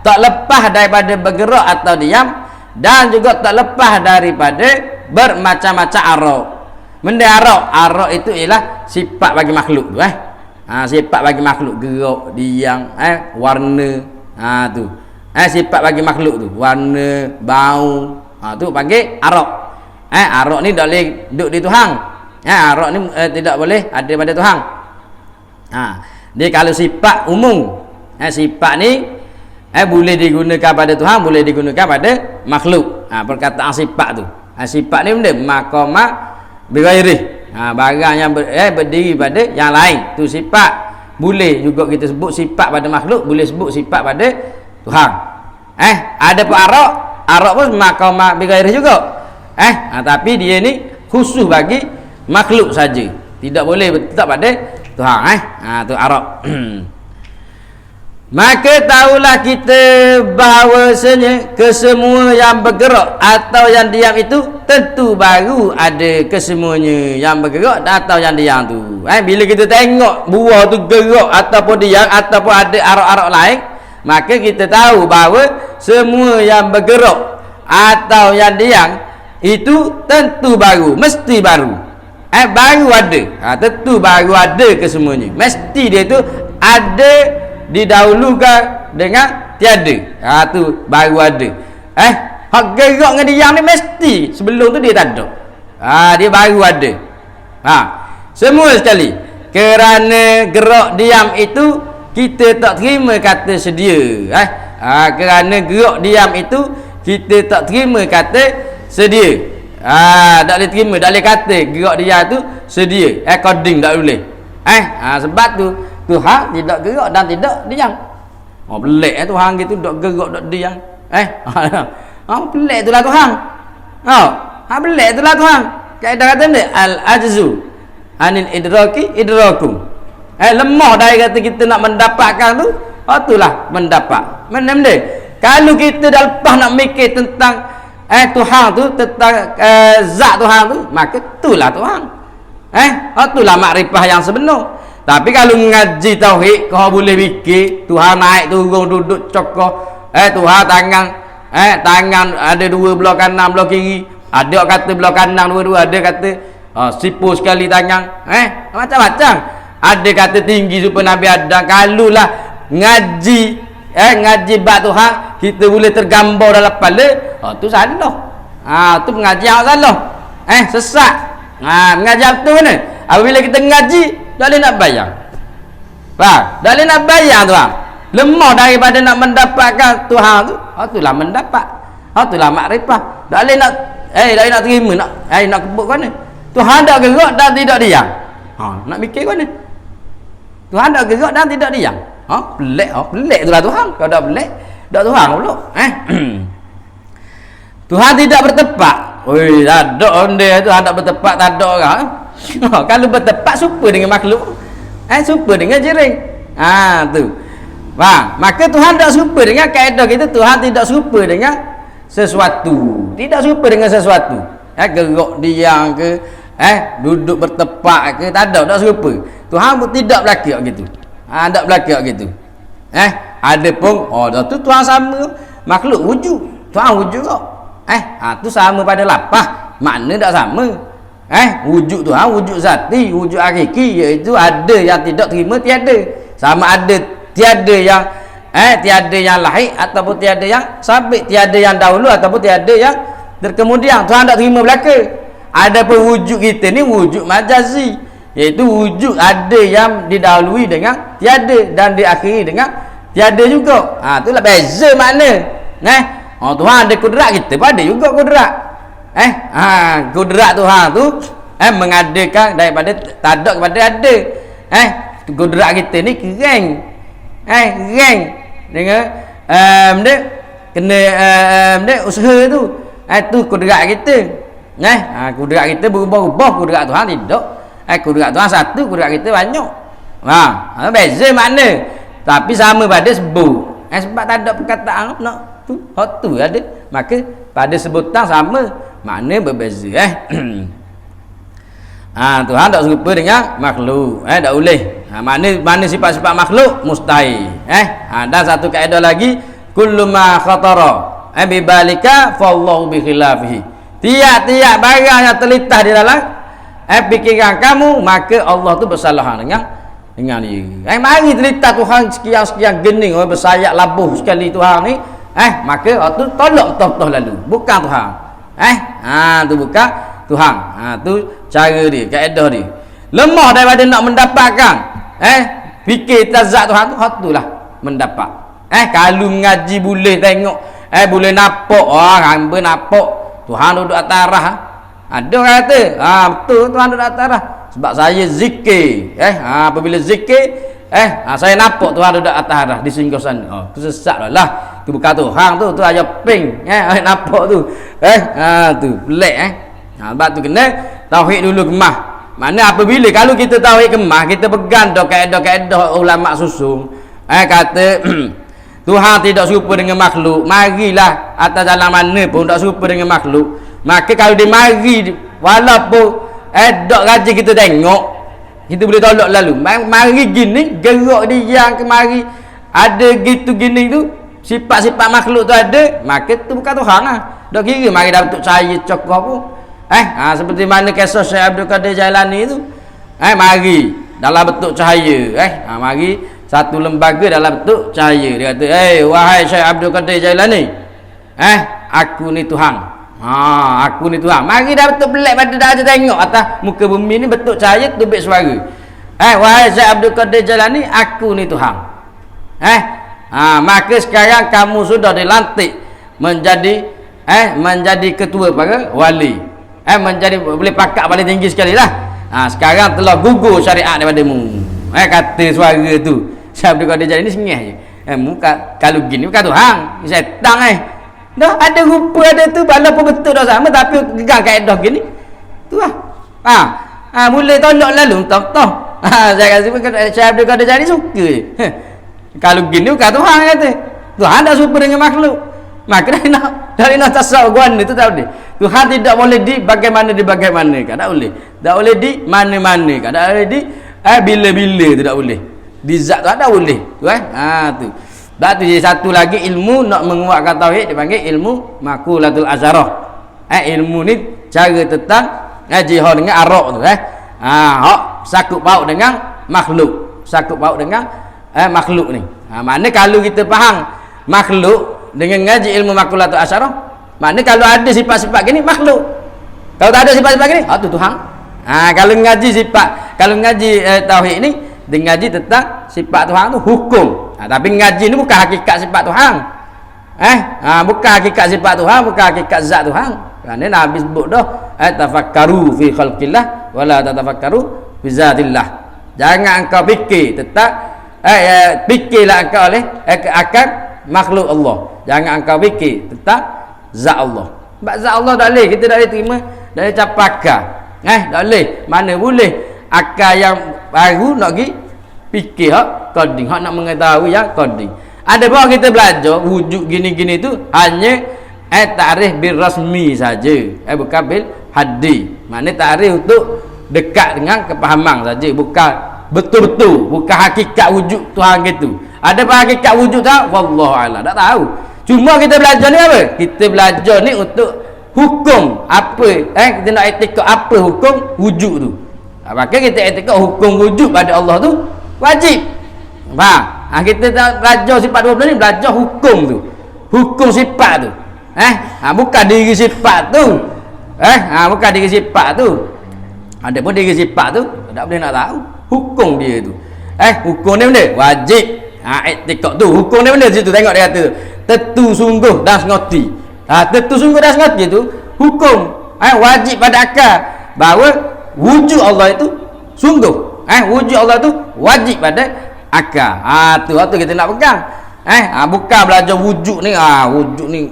Tak lepas daripada bergerak atau diam dan juga tak lepas daripada bermacam-macam arak. Benda arak itu ialah sifat bagi makhluk tu. Sifat bagi makhluk, gerak, diam, warna, tu. Sifat bagi makhluk tu, warna, bau, tu panggil arak. Arak ni tak boleh duduk di Tuhan. Arak ni tidak boleh ada pada Tuhan. Dia kalau sifat umum, sifat ni boleh digunakan pada Tuhan, boleh digunakan pada makhluk. Perkataan sifat tu, sifat ni benda maqamah bighairi. Barang yang berdiri pada yang lain tu sifat. Boleh juga kita sebut sifat pada makhluk, boleh sebut sifat pada Tuhan. Ada pun arak pun maqamah bighairi juga. Tapi dia ni khusus bagi makhluk saja, tidak boleh tetap pada Tuhan. Tu arak. Maka tahulah kita bahawasanya kesemua yang bergerak atau yang diam itu tentu baru ada kesemuanya yang bergerak atau yang diam tu. Bila kita tengok buah tu gerak ataupun diam ataupun ada arak-arak lain, maka kita tahu bahawa semua yang bergerak atau yang diam itu tentu baru, mesti baru. Baru ada. Tentu baru ada kesemuanya. Mesti dia tu ada didahulukan dengan tiada. Tu baru ada. Hak gerak dengan diam ni mesti sebelum tu dia tak ada. Dia baru ada. Semua sekali. Kerana gerak diam itu kita tak terima kata sedia. Kerana gerak diam itu kita tak terima kata sedia. Tak boleh terima, tak boleh kata gerak diam tu sedia. Coding tak boleh. Sebab tu Tuhan tidak gerak dan tidak diam. Pelik Tuhan gitu, tak gerak tak diam. Pelik itulah Tuhan. Pelik itulah Tuhan. Kaedah kata ni al-ajzu anil idraki idrakum. Lemah dari kata kita nak mendapatkan tu, itulah mendapat. Mana benda? Kalau kita dah lepas nak mikir tentang Tuhan tu, tentang zat Tuhan tu, maka itulah Tuhan. Itulah makrifah yang sebenar. Tapi kalau ngaji tauhid, kau boleh fikir Tuhan naik turun duduk cokoh, Tuhan tangan tangan ada dua belah kanan belah kiri, ada kata belah kanan dua-dua, ada kata sipu sekali tangan, macam-macam. Ada kata tinggi supaya Nabi Adam. Kalau lah ngaji ngaji bab Tuhan kita boleh tergambar dalam kepala, tu salah. Tu pengajian salah. Sesat. Mengajar tu mana? Apabila kita ngaji tak boleh nak bayar. Faham? Tak boleh nak bayar tuan. Lemah daripada nak mendapatkan Tuhan tu. Itulah mendapat. Itulah makrifah. Tak boleh nak tak boleh nak terima nak kebut kan ni. Tuhan tak gerak dan tidak diam. Nak mikir kan ni. Tuhan tak gerak dan tidak diam. Pelik itulah Tuhan. Kalau tak pelik, tak Tuhan pula. Tuhan tidak bertepat. Oi, tak ada onda tu hendak bertepat, tak ada orang. Kalau bertepat serupa dengan makhluk. Serupa dengan jering. Tu. Faham? Maka Tuhan tak serupa dengan kaedah kita. Tuhan tidak serupa dengan sesuatu. Tidak serupa dengan sesuatu. Gerak diam ke, duduk bertepat ke, tak ada, tak serupa. Tuhan pun tidak berlaku gitu. Tak berlaku gitu. Ada pun tu Tuhan sama makhluk wujud. Tuhan wujud kok. Tu sama pada lapah, makna tak sama. Wujud Tuhan wujud zati, wujud hakiki, iaitu ada yang tidak terima tiada. Sama ada tiada yang tiada yang lahir ataupun tiada yang sabit, tiada yang dahulu ataupun tiada yang terkemudian. Tuhan tak terima belaka. Ada pun wujud kita ni wujud majazi, iaitu wujud ada yang didahului dengan tiada dan diakhiri dengan tiada juga. Itulah beza makna. Tuhan ada kudrat, kita pun ada juga kudrat. Kudrat Tuhan tu mengadakan daripada tak ada kepada ada. Kudrat kita ni keren. Keren dengan kena usaha tu. Tu kudrat kita. Kudrat kita berubah-ubah, kudrat Tuhan tidak. Kudrat Tuhan satu, kudrat kita banyak. Beza makna. Tapi sama pada sebut. Sebab tak ada perkataan nak tu ada, maka pada sebutan sama, makna berbeza. Tuhan tak serupa dengan makhluk. Tak boleh. Mana sifat-sifat makhluk mustahil. Dan satu kaedah lagi, kullu ma khatara bi balika fallahu bi khilafihi. Tiap-tiap barang yang terlintas di dalam fikiran kamu, maka Allah tu bersalahan dengan dia. Mari terlintas Tuhan sekian-sekian gening, bersayap labuh sekali Tuhan ni. Maka tu tolak betul-betul lalu, bukan Tuhan. Tu bukan Tuhan. Tu cara dia, kaedah dia. Lemah daripada nak mendapatkan fikir tazat Tuhan tu, itulah mendapat. Kalau mengaji boleh tengok, boleh nampak, hamba nampak Tuhan duduk atas arah. Ada orang kata, betul Tuhan duduk atas arah. Sebab saya zikir. Apabila zikir, saya nampak Tuhan duduk atas arah di singgah sana. Tu sesat lah. Tu bukan Tuhan tu aja ping. Nampak tu. Tu pelik. Sebab tu kena tauhid dulu kemah. Mana apabila kalau kita tauhid kemah, kita pegang dah kaedah-kaedah ulama susung. Kata Tuhan tidak serupa dengan makhluk. Marilah atas jalan mana pun tak serupa dengan makhluk. Maka kalau dia mari, walaupun dak rajin kita tengok, kita boleh tolak lalu. Mari gini, gerak dia yang kemari ada gitu gini tu, sifat-sifat makhluk tu ada, maka tu bukan Tuhan lah. Dak kira mari dah bentuk cahaya cokoh pun. Seperti mana kisah Syekh Abdul Qadir Jailani tu. Mari dalam bentuk cahaya. Mari satu lembaga dalam bentuk cahaya. Dia kata, wahai Syekh Abdul Qadir Jailani, aku ni Tuhan. Aku ni Tuhan. Mari dah betul pelik pada dah aja tengok atas muka bumi ni bentuk cahaya tubik suara. Wahai Syekh Abdul Qadir Jailani, aku ni Tuhan. Maka sekarang kamu sudah dilantik menjadi ketua para wali. Menjadi boleh pakak paling tinggi sekali lah. Sekarang telah gugur syariat daripadamu. Kata suara tu Syekh Abdul Qadir Jailani sengih je. Muka kalau gini bukan Tuhan, syaitan dah ada rupa ada tu, walaupun betul dah sama tapi pegang kaedah gini tu lah. Mulai tolak lalu toh. Saya rasa Syekh Abdul Qadir Jailani suka je. Kalau gini bukan Tuhan kata. Tuhan tak serupa dengan makhluk. Maka dari nak tasawuf guana tu tak boleh. Tuhan tidak boleh di bagaimana kan, tak boleh. Tak boleh di mana-mana kan, tak boleh di bila-bila tu tak boleh. Di zat tu tak boleh. Tu tu. Tak tu satu lagi ilmu nak menguatkan tauhid dipanggil ilmu maqulatul asyarah. Ilmu ni cara tentang jihad dengan arak tu hak sakut paut dengan makhluk. Sakut paut dengan makhluk ni. Makna kalau kita faham makhluk dengan ngaji ilmu maqulatul asyarah, makna kalau ada sifat-sifat gini makhluk. Kalau tak ada sifat-sifat gini, tu Tuhan. Kalau ngaji sifat, kalau ngaji tauhid ni, dia ngaji tentang sifat Tuhan tu hukum. Tapi ngaji ni bukan hakikat sifat Tuhan. Bukan hakikat sifat Tuhan, bukan hakikat zat Tuhan. Kerana Nabi sebut dah, tafakkaru fi khalqillah wala tatafakkaru fi zatillah. Jangan engkau fikir tentang fikirlah engkau oleh akan makhluk Allah. Jangan engkau fikir tentang zat Allah. Sebab zat Allah tak boleh, kita tak boleh terima dari capakah. Tak boleh. Mana boleh akal yang baru nak pergi fikir hak qading, hak nak mengetahui yang qading. Ada bahawa kita belajar wujud gini-gini tu hanya tarikh bil rasmi saja. Bukan bil hadis. Maknanya tarikh untuk dekat dengan kepahaman saja, bukan betul-betul, bukan hakikat wujud Tuhan gitu. Ada apa hakikat wujud Tuhan? Wallahu a'lam. Tak tahu. Cuma kita belajar ni apa? Kita belajar ni untuk hukum apa? Kita nak etika apa hukum wujud tu. Maka kita etika hukum wujud pada Allah tu wajib. Faham? Kita tak belajar sifat 12 ni, belajar hukum tu. Hukum sifat tu. Bukan diri sifat tu. Bukan diri sifat tu. Ada pun diri sifat tu tak boleh nak tahu hukum dia tu. Hukum ni benda wajib. Etika tu hukum ni benda situ, tengok dia kata tu. Tentu sungguh dan sengoti. Tentu sungguh dan sengoti tu hukum. Wajib pada akal bahawa wujud Allah itu sungguh. Wujud Allah tu wajib pada akal. Tu kita nak pegang. Bukan belajar wujud ni.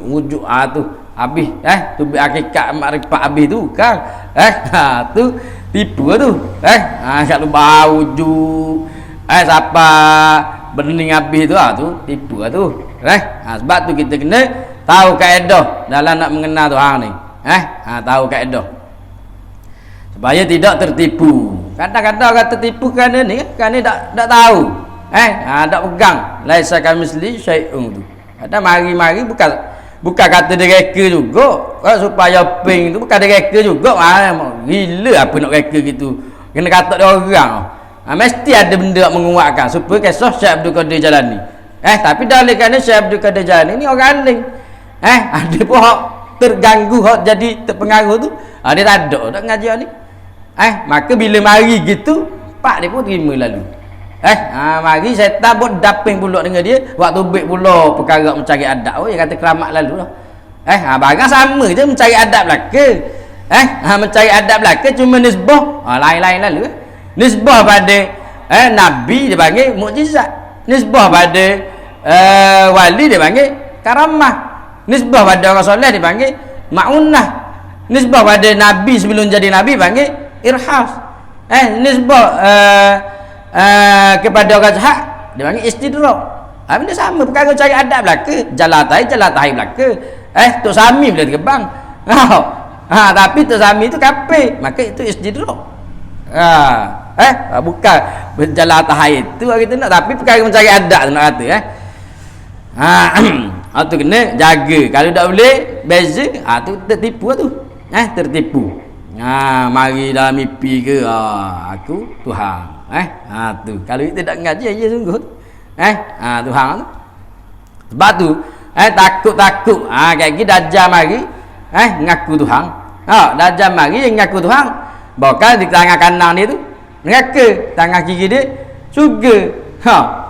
Wujud tu habis tu hakikat makrifat habis tu kan. Tu tipu tu. Kalau bau wujud siapa bening habis tu tu tipu tu. Sebab tu kita kena tahu kaedah dalam nak mengenal Tuhan ni. Tahu kaedah supaya tidak tertipu. Kadang-kadang kata tipu kerana ni kerana tak tahu. Tak pegang laisa kamisli syai'un tu. Kadang mari-mari bukan kata dia reka juga supaya ping tu, bukan dia reka juga. Gila apa nak reka gitu, kena kata dia orang. Mesti ada benda nak menguatkan supaya kisah Syekh Abdul Qadir Jalani. Tapi dalil kerana Syekh Abdul Qadir Jalani ni orang alim. Ada pun hak terganggu, hak jadi terpengaruh tu dia tak ada tak ngaji ni. Maka bila mari gitu pak dia pun terima lalu. Mari syaitan pun daping pula dengan dia, waktu baik pula perkara mencari adab. Dia kata keramat lalu lah. Barang sama je mencari adab belaka. Mencari adab belaka cuma nisbah lain-lain lalu. Nisbah pada nabi dia panggil mukjizat. Nisbah pada wali dia panggil karamah. Nisbah pada orang soleh dia panggil ma'unah. Nisbah pada nabi sebelum jadi nabi panggil irhas. Nisbah kepada orang jahat dia panggil istidrak. Benda sama perkara cari adab belaka, jalatai belaka. Tok Sami bila terbang. Tapi Tok Sami tu kafir, maka itu istidrak. Bukan berjalatai itu kita nak, tapi perkara mencari adab tu nak kata tu kena jaga. Kalau tak boleh beza tu tertipu tu. Tertipu. Mari dalam mimpi ke aku Tuhan. Tu kalau kita tak ngaji aja sungguh. Tuhan tu. Sebab tu takut-takut kayak gini dajjal mari ngaku Tuhan. Dajjal mari ngaku Tuhan. Bahkan di tangan kanan dia tu neraka, tangan kiri dia syurga.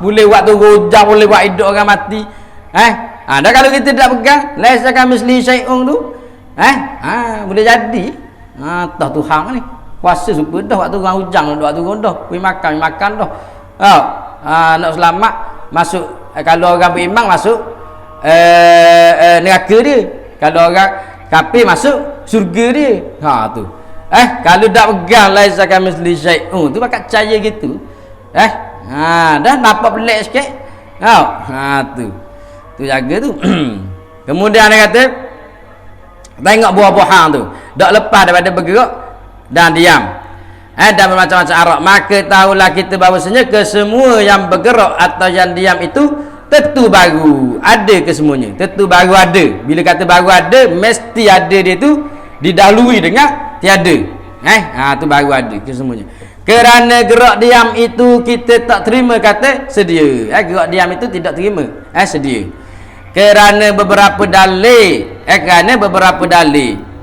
Boleh buat tu rojak, boleh buat hidup orang mati. Dah kalau kita tak pegang laisa kamisli syai'un tu boleh jadi tah Tuhan ni kuasa super dah waktu orang hujang, waktu orang dah pergi makan dah. Nak selamat masuk, kalau orang beriman masuk neraka dia, kalau orang kafir masuk syurga dia. Tu kalau tak pegang laisa kamisli syai'un tu bakal percaya gitu. Dah nampak pelik sikit. Tu jaga tu. Kemudian dia kata tengok buah-buahan tu tak lepas daripada bergerak dan diam dan bermacam-macam arak, maka tahulah kita bahawasanya kesemua yang bergerak atau yang diam itu tentu baru ada kesemuanya. Tentu baru ada. Bila kata baru ada, mesti ada dia tu didahului dengan tiada. Tu baru ada kesemuanya. Kerana gerak diam itu kita tak terima kata sedia. Gerak diam itu tidak terima sedia. Kerana beberapa dalil,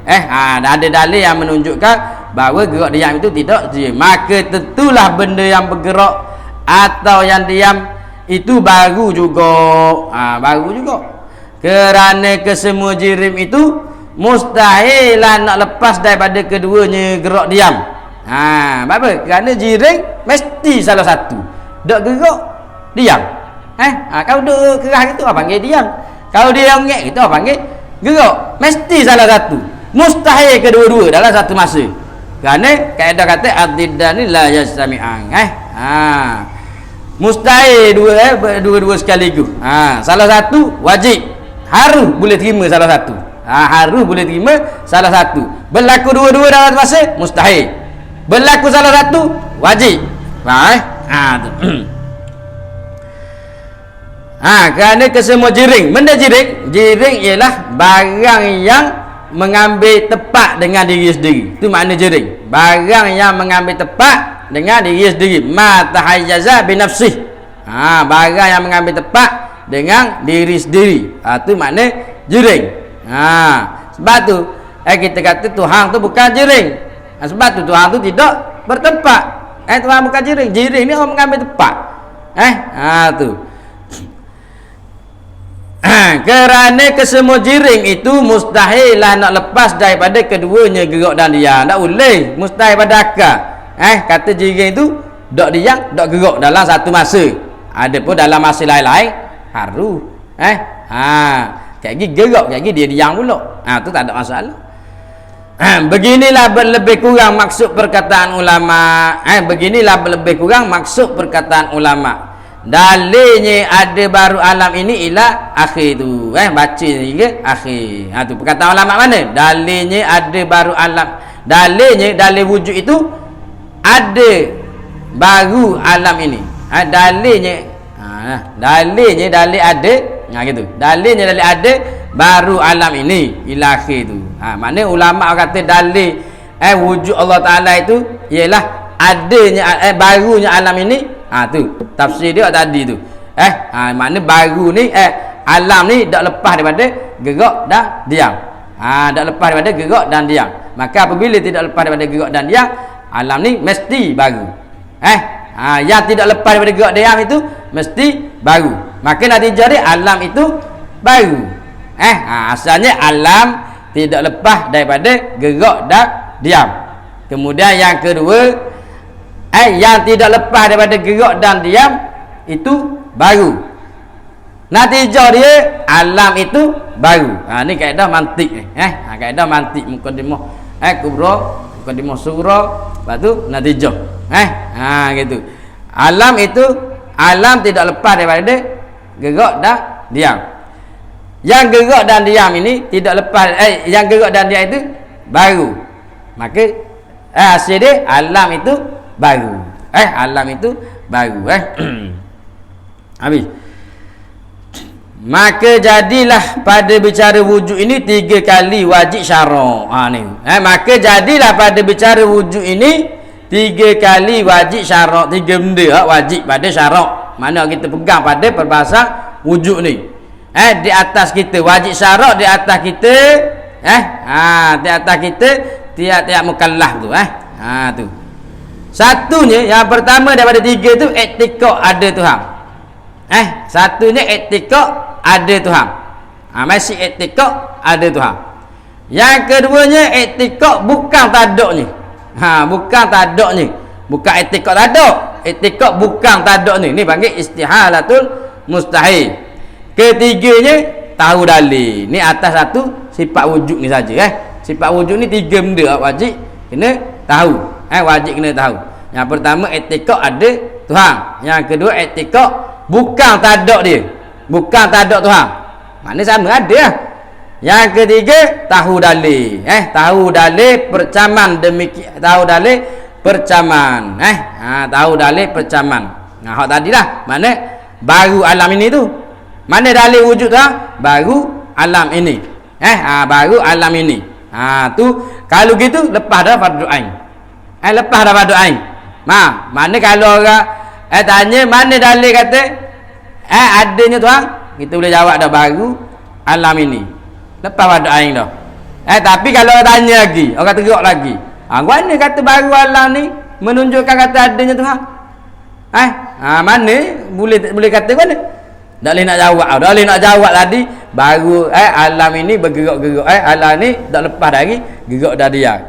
ada dalil yang menunjukkan bahawa gerak diam itu tidak sedia. Maka tentulah benda yang bergerak atau yang diam itu baru juga. Baru juga. Kerana kesemua jirim itu mustahil lah nak lepas daripada keduanya gerak diam. Apa? Kerana jiring mesti salah satu dak gerak diam. Kalau duk kerah gitu apa panggil diam. Kalau dia ngek gitu apa panggil gerak. Mesti salah satu. Mustahil kedua-dua dalam satu masa. Kerana kaedah kata ad-diddani la yajtami'an. Mustahil dua-dua sekaligus. Salah satu wajib. Harus boleh terima salah satu. Harus boleh terima salah satu. Berlaku dua-dua dalam masa mustahil. Berlaku salah satu wajib. Kerana kesemua jiring. Benda jiring ialah barang yang mengambil tepat dengan diri sendiri. Itu makna jiring. Barang yang mengambil tepat dengan diri sendiri. Ma tahayyaza bi nafsih. Barang yang mengambil tepat dengan diri sendiri. Itu makna jiring. Sebab tu kita kata Tuhan tu bukan jiring. Sebab tu Tuhan tu tidak bertempat. Tuhan bukan jiring. Jiring ni orang mengambil tepat. Tu. Kerana kesemua jiring itu mustahil lah nak lepas daripada keduanya gerak dan diam. Tak boleh. Mustahil pada akal. Kata jiring itu dak diam, dak gerak dalam satu masa. Ada pun dalam masa lain-lain harus. Kayak gini gerak, kayak gini dia diam pula. Tu tak ada masalah. Beginilah lebih kurang maksud perkataan ulama. Beginilah lebih kurang maksud perkataan ulama. Dalilnya ada baru alam ini ialah akhir tu. Baca juga akhir. Tu perkataan ulama mana? Dalilnya ada baru alam. Dalil wujud itu ada baru alam ini. Dalil ada. Gitu. Dalilnya dalil ada baru alam ini ila akhir tu. Maknanya ulama kata dalil wujud Allah Taala itu ialah adanya barunya alam ini. Tu tafsir dia tadi tu. Makna baru ni alam ni tak lepas daripada gerak dan diam. Tak lepas daripada gerak dan diam. Maka apabila tidak lepas daripada gerak dan diam, alam ni mesti baru. Yang tidak lepas daripada gerak diam itu mesti baru. Maka natijah dia alam itu baru. Asalnya alam tidak lepas daripada gerak dan diam. Kemudian yang kedua, yang tidak lepas daripada gerak dan diam itu baru. Natijah dia alam itu baru. Ni kaedah mantik ni. Kaedah mantik mukaddimah kubra, mukaddimah sughra, lepas tu natijah. Gitu. Alam tidak lepas daripada gerak dan diam. Yang gerak dan diam ini tidak lepas yang gerak dan diam itu baru. Maka hasil dia alam itu baru. Alam itu baru. Habis. Maka jadilah pada bicara wujud ini 3 kali wajib syarak. Ni. Maka jadilah pada bicara wujud ini 3 kali wajib syarak. 3 benda wajib pada syarak. Mana kita pegang pada perbahasan wujud ni. Di atas kita wajib syarak, di atas kita di atas kita tiap-tiap mukallaf tu. Tu. Satunya yang pertama daripada 3 tu i'tiqad ada Tuhan. Satunya i'tiqad ada Tuhan. Masih i'tiqad ada Tuhan. Yang keduanya i'tiqad bukan taduknya. Bukan taduknya. Bukan i'tiqad taduk. I'tiqad bukan taduknya. Ni panggil istihalatul mustahil. Ketiganya tahu dalil. Ni atas satu sifat wujud ni saja. Sifat wujud ni 3 benda wajib kena tahu. Wajib kena tahu. Yang pertama i'tiqad ada Tuhan. Yang kedua i'tiqad bukan taduk dia. Bukan taduk Tuhan. Maknanya sama ada. Yang ketiga tahu dalil. Tahu dalil percaman demikian. Tahu dalil percaman. Tahu dalil percaman. Hak tadilah. Mana baru alam ini tu. Mana dalil wujud dah? Baru alam ini. Baru alam ini. Tu kalau gitu lepas dah fardu ain. Lepas dah fardu ain. Mana kalau orang tanya mana dalil kata adanya tuan, kita boleh jawab dah baru alam ini. Lepas fardu ain dah. Tapi kalau orang tanya lagi, orang teruk lagi. Mana kata baru alam ni menunjukkan kata adanya Tuhan? Mana boleh kata mana? Tak boleh nak jawab. Tak boleh nak jawab tadi baru alam ini bergerak-gerak. Alam ni tak lepas dari gerak dari dia.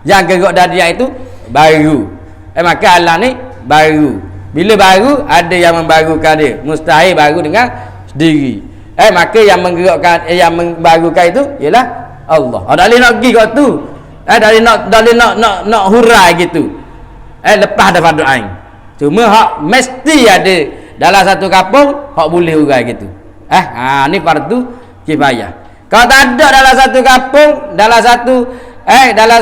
Yang gerak dari dia itu baru. Maka alam ni baru. Bila baru ada yang membarukan dia. Mustahil baru dengan sendiri. Maka yang menggerakkan yang membarukan itu ialah Allah. Tak boleh nak pergi kat tu. Tak boleh nak hurai gitu. Lepas dah fardu ain. Cuma hak mesti ada dalam satu kampung hak boleh hurai gitu. Ni fardu kifayah. Kalau tak ada dalam satu kampung, dalam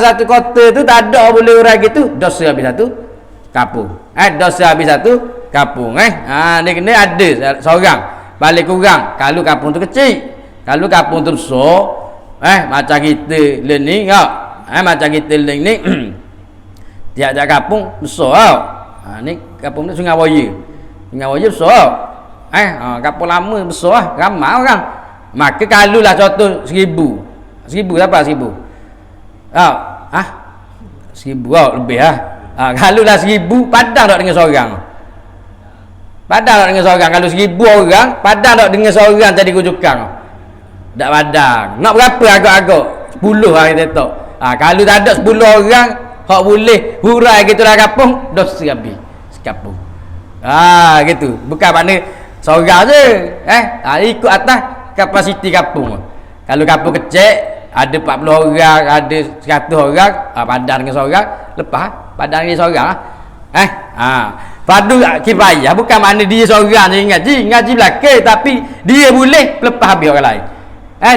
satu kota tu tak ada boleh hurai gitu, dosa habis satu kampung. Dosa habis satu kampung. Ni kena ada seorang balik kurang. Kalau kampung tu kecil, kalau kampung tu besar, macam kita learning macam kita learning tiap-tiap kampung besar. Ni kampung ni Sungai Buaya. Sungai Buaya besar. Kampung lama besar, ramai orang. Maka kalulah contoh 1,000. 1,000 berapa 1,000? 1,000 lebih kalulah 1,000 padang tak dengan seorang. Padang tak dengan seorang. Kalau 1,000 orang, padang tak dengan seorang jadi rujukan. Tak padang. Nak berapa agak-agak? 10 hari tetok. Kalau tak ada 10 orang hak boleh hurai gitulah kampung, dosa habis sekampung. Gitu. Bukan makna seorang je. Ikut atas kapasiti kampung. Kalau kampung kecil ada 40 orang, ada 100 orang, padang dengan seorang, lepas padang dengan seorang. Fardu kifayah bukan makna dia seorang je ngaji belakang, tapi dia boleh lepas habis orang lain.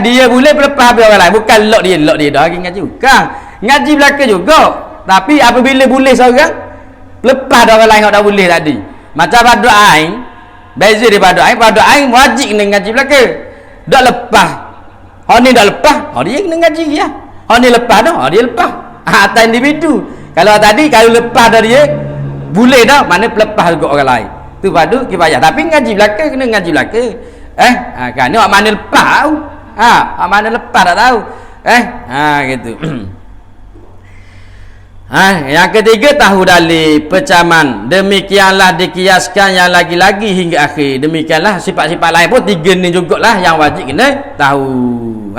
Dia boleh lepas habis orang lain, bukan lok dia dah lagi ngaji. Bukan. Ngaji belakang juga. Tapi apabila boleh seorang, lepas dah orang lain yang tak boleh tadi. Macam fardu ain, beza dia fardu ain wajib kena ngaji belakang. Dak lepas. Hak ni dak lepas, dia kena ngaji ya. Hak ni lepas dah, dia lepas. Atas individu. Kalau tadi kalau lepas dah dia boleh dah, mana lepas juga orang lain. Tu fardu kifayah. Tapi ngaji belakang kena ngaji belakang. Kan ni hak mana lepas tahu. Hak mana lepas tak tahu. Gitu. Yang ketiga tahu dalil pecaman. Demikianlah dikiaskan yang lagi-lagi hingga akhir. Demikianlah sifat-sifat lain pun tiga ni jugalah yang wajib kena tahu.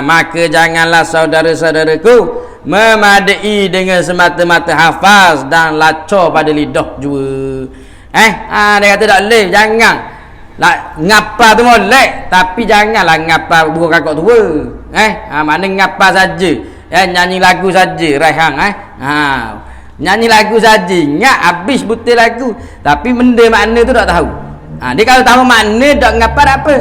Maka janganlah saudara-saudaraku memadai dengan semata-mata hafaz dan lacor pada lidah jua. Dia kata tak boleh, jangan ngapa tu molek, tapi janganlah ngapa burung kakak tua. Mana ngapa saja. Nyanyi lagu saja Raihan. Nyanyi lagu saja, ingat habis betul lagu, tapi benda makna tu tak tahu. Dia kalau tahu makna tak ngapa tak apa.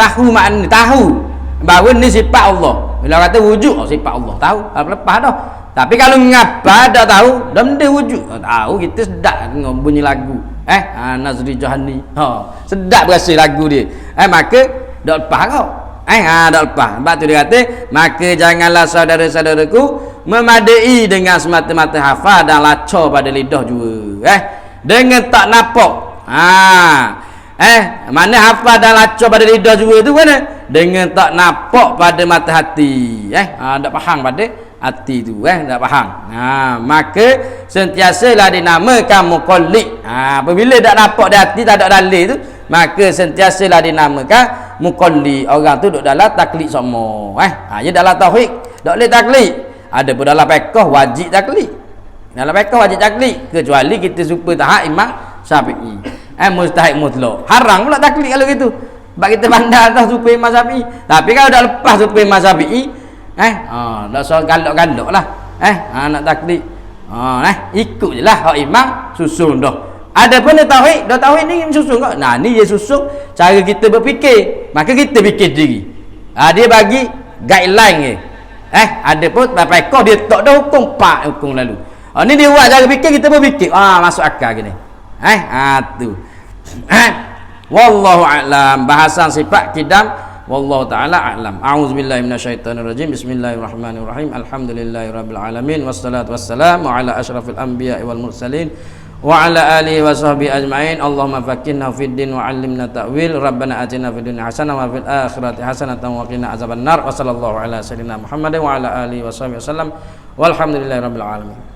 Tahu makna, tahu bahawa ni sifat Allah. Bila kata wujud sifat Allah, tahu lepas dah. Tapi kalau ngapa tak tahu, dah benda wujud tahu, kita sedap dengar bunyi lagu Nazri Johani. Sedap berasa lagu dia. Maka dak lepas kau. Dak lepas. Sebab tu dia kata, maka janganlah saudara-saudaraku memadai dengan semata-mata hafal dan lacor pada lidah juga. Dengan tak nampak. Mana hafal dan lacor pada lidah juga tu mana? Dengan tak nampak pada mata hati. Tak faham pada hati tu. Tak faham. Maka sentiasalah dinamakan muqallid. Apabila tak nampak di hati, tak ada dalil tu, maka sentiasalah dinamakan muqallid. Orang tu duduk dalam taklid semua. Dia dalam tauhid tak boleh taklid. Ada pun dalam fiqh wajib taklid. Dalam fiqh wajib taklid kecuali kita suka tahap Imam Syafi'i. Mustahil mutlak. Haram pula taklid kalau gitu. Sebab kita pandang dah suka Imam Syafi'i. Tapi kalau dah lepas suka Imam Syafi'i, dah soal galak-galak lah. Nak taklid. Ikut je lah hak imam susun dah. Ada pun dia tauhid, dah tauhid ni susun kau. Ni dia susun cara kita berfikir. Maka kita fikir diri. Dia bagi guideline je. Ada pun fiqh dia tak ada hukum hukum lalu. Ni dia buat cara fikir, kita berfikir. Masuk akal gini. Tu. Wallahu a'lam. Bahasan sifat kidam wallahu taala a'lam. A'udzubillahi minasyaitonirrajim. Bismillahirrahmanirrahim. Alhamdulillahirabbil alamin wassalatu wassalamu ala asyrafil anbiya'i wal mursalin wa ala alihi wa sahbihi ajma'in. Allahumma faqqihna fid din wa 'allimna ta'wil. Rabbana atina fid dunya hasanah wa fil akhirati hasanah wa qina azabannar. Wa sallallahu ala sayyidina Muhammadin wa ala alihi wa sahbihi wasallam. Walhamdulillahirabbil alamin.